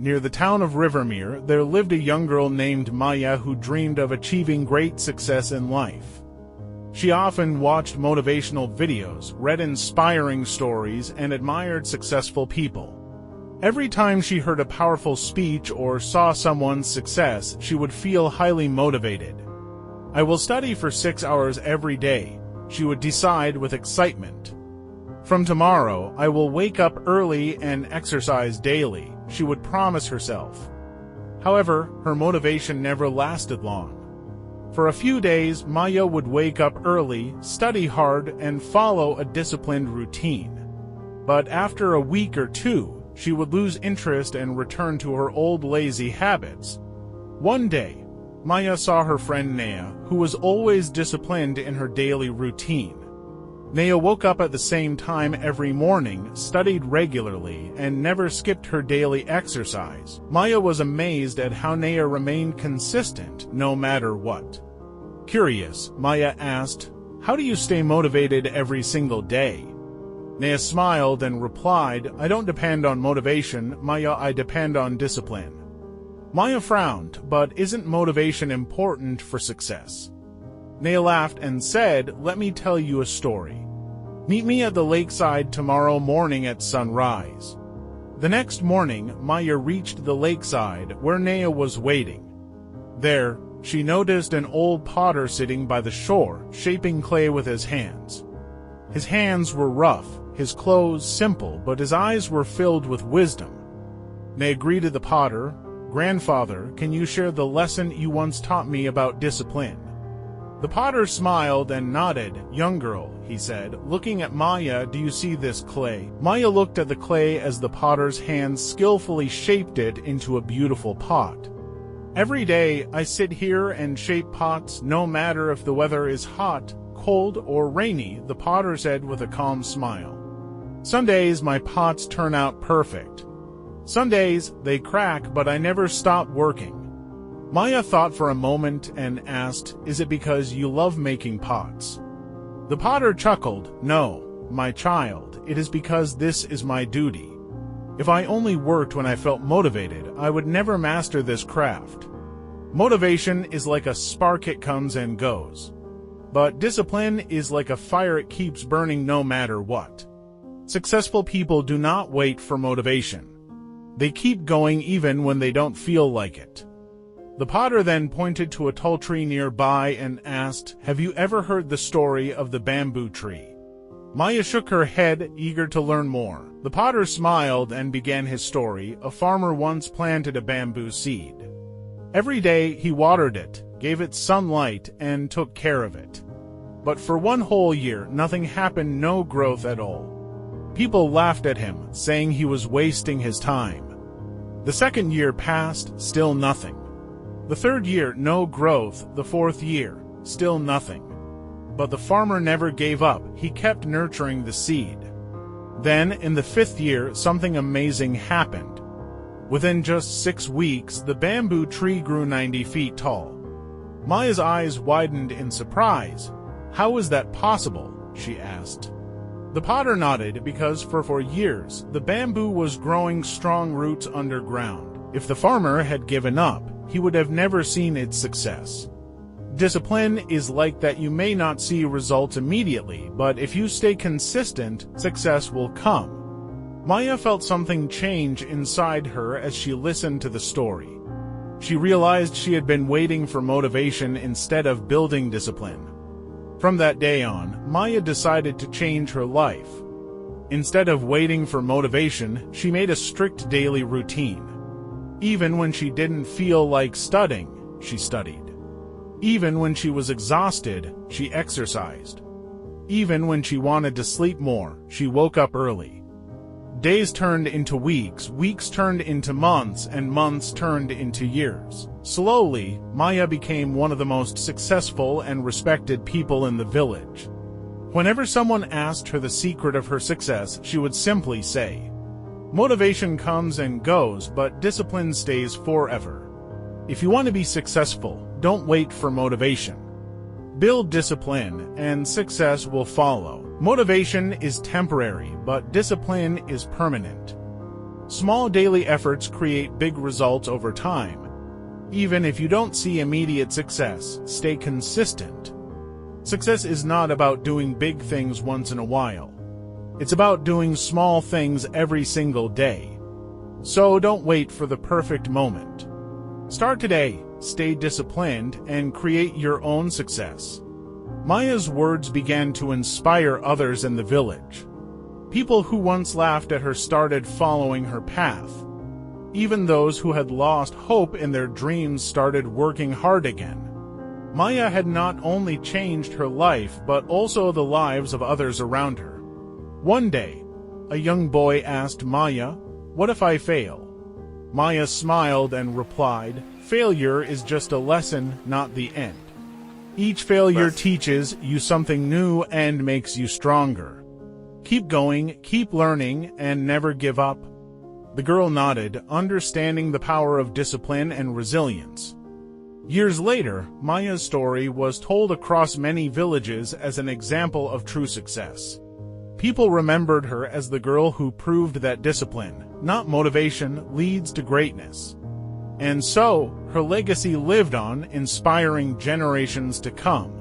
near the town of Rivermere, there lived a young girl named Maya who dreamed of achieving great success in life. She often watched motivational videos, read inspiring stories, and admired successful people. Every time she heard a powerful speech or saw someone's success, she would feel highly motivated. "I will study for 6 hours every day," she would decide with excitement. "From tomorrow, I will wake up early and exercise daily," she would promise herself. However, her motivation never lasted long. For a few days, Maya would wake up early, study hard, and follow a disciplined routine. But after a week or two, she would lose interest and return to her old lazy habits. One day, Maya saw her friend Naya, who was always disciplined in her daily routine. Naya woke up at the same time every morning, studied regularly, and never skipped her daily exercise. Maya was amazed at how Naya remained consistent no matter what. Curious, Maya asked, "How do you stay motivated every single day?" Naya smiled and replied, "I don't depend on motivation, Maya, I depend on discipline." Maya frowned, "But isn't motivation important for success?" Naya laughed and said, "Let me tell you a story. Meet me at the lakeside tomorrow morning at sunrise." The next morning, Maya reached the lakeside where Naya was waiting. There, she noticed an old potter sitting by the shore, shaping clay with his hands. His hands were rough, his clothes simple, but his eyes were filled with wisdom. Naya greeted the potter. "Grandfather, can you share the lesson you once taught me about discipline?" The potter smiled and nodded. "Young girl," he said, looking at Maya, "do you see this clay?" Maya looked at the clay as the potter's hands skillfully shaped it into a beautiful pot. "Every day I sit here and shape pots, no matter if the weather is hot, cold, or rainy," the potter said with a calm smile. "Some days my pots turn out perfect. Some days they crack, but I never stop working." Maya thought for a moment and asked, "Is it because you love making pots?" The potter chuckled. "No, my child, it is because this is my duty. If I only worked when I felt motivated, I would never master this craft. Motivation is like a spark, it comes and goes. But discipline is like a fire, it keeps burning no matter what." Successful people do not wait for motivation. They keep going even when they don't feel like it. The potter then pointed to a tall tree nearby and asked, "Have you ever heard the story of the bamboo tree?" Maya shook her head, eager to learn more. The potter smiled and began his story. A farmer once planted a bamboo seed. Every day he watered it, gave it sunlight, and took care of it. But for one whole year, nothing happened, no growth at all. People laughed at him, saying he was wasting his time. The second year passed, still nothing. The third year, no growth. The fourth year, still nothing. But the farmer never gave up. He kept nurturing the seed. Then, in the fifth year, something amazing happened. Within just 6 weeks, the bamboo tree grew 90 feet tall. Maya's eyes widened in surprise. "How was that possible?" she asked. The potter nodded. "Because for 4 years, the bamboo was growing strong roots underground. If the farmer had given up, he would have never seen its success. Discipline is like that. You may not see results immediately, but if you stay consistent, success will come." Maya felt something change inside her as she listened to the story. She realized she had been waiting for motivation instead of building discipline. From that day on, Maya decided to change her life. Instead of waiting for motivation, she made a strict daily routine. Even when she didn't feel like studying, she studied. Even when she was exhausted, she exercised. Even when she wanted to sleep more, she woke up early. Days turned into weeks, weeks turned into months, and months turned into years. Slowly, Maya became one of the most successful and respected people in the village. Whenever someone asked her the secret of her success, she would simply say, "Motivation comes and goes, but discipline stays forever." If you want to be successful, don't wait for motivation. Build discipline, and success will follow. Motivation is temporary, but discipline is permanent. Small daily efforts create big results over time. Even if you don't see immediate success, stay consistent. Success is not about doing big things once in a while. It's about doing small things every single day. So don't wait for the perfect moment. Start today, stay disciplined, and create your own success. Maya's words began to inspire others in the village. People who once laughed at her started following her path. Even those who had lost hope in their dreams started working hard again. Maya had not only changed her life but also the lives of others around her. One day, a young boy asked Maya, "What if I fail?" Maya smiled and replied, "Failure is just a lesson, not the end. Each failure teaches you something new and makes you stronger. Keep going, keep learning, and never give up." The girl nodded, understanding the power of discipline and resilience. Years later, Maya's story was told across many villages as an example of true success. People remembered her as the girl who proved that discipline, not motivation, leads to greatness. And so, her legacy lived on, inspiring generations to come.